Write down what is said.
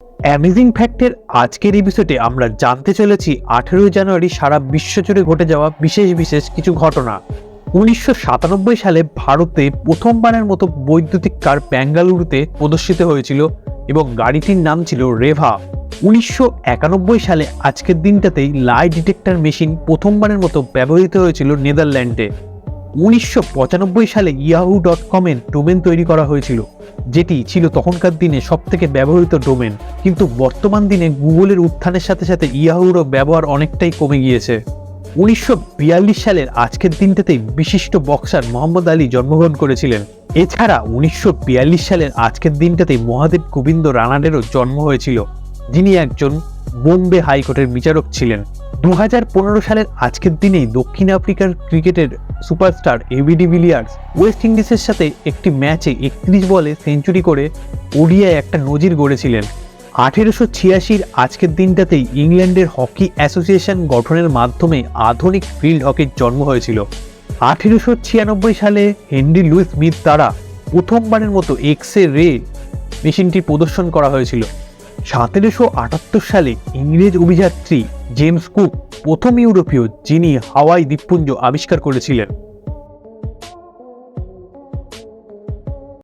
Amazing ফ্যাক্টের আজকের এপিসোডে আমরা জানতে চলেছি 18 জানুয়ারি সারা বিশ্ব জুড়ে ঘটে যাওয়া বিশেষ বিশেষ কিছু ঘটনা। 1997 সালে ভারতে প্রথমবারের মতো বৈদ্যুতিক কার বেঙ্গালুরুতে প্রদর্শিত হয়েছিল এবং গাড়িটির নাম ছিল রেভা। 1991 সালে আজকের দিনটাতেই লাই ডিটেক্টর মেশিন প্রথমবারের মতো ব্যবহৃত হয়েছিল নেদারল্যান্ডে। 1995 সালে yahoo.com-এর ডোমেন তৈরি করা হয়েছিল, যেটি ছিল তখনকার দিনে সবথেকে ব্যবহৃত ডোমেন। কিন্তু বর্তমান দিনে গুগলের উত্থানের সাথে সাথে ইয়াহুরও ব্যবহার অনেকটাই কমে গিয়েছে। 1942 সালের আজকের দিনটাতেই বিশিষ্ট বক্সার মোহাম্মদ আলী জন্মগ্রহণ করেছিলেন। এছাড়া 1942 সালের আজকের দিনটাতেই মহাদেব গোবিন্দ রানাডেরও জন্ম হয়েছিল, যিনি একজন বোম্বে হাইকোর্টের বিচারক ছিলেন। 2015 সালের আজকের দিনেই দক্ষিণ আফ্রিকার ক্রিকেটের সুপারস্টার এবি ডিভিলিয়ার্স ওয়েস্ট ইন্ডিজের সাথে একটি ম্যাচে 31 বলে সেঞ্চুরি করে ওডিআই একটা নজির গড়েছিলেন। 1886 আজকের দিনটাতেই ইংল্যান্ডের হকি অ্যাসোসিয়েশন গঠনের মাধ্যমে আধুনিক ফিল্ড হকির জন্ম হয়েছিল। 1896 সালে হেনরি লুইস স্মিথ দ্বারা প্রথমবারের মতো এক্স-রে মেশিনটি প্রদর্শন করা হয়েছিল। 1778 সালে ইংরেজ অভিযাত্রী জেমস কুক প্রথম ইউরোপীয় যিনি হাওয়াই দ্বীপপুঞ্জ আবিষ্কার করেছিলেন।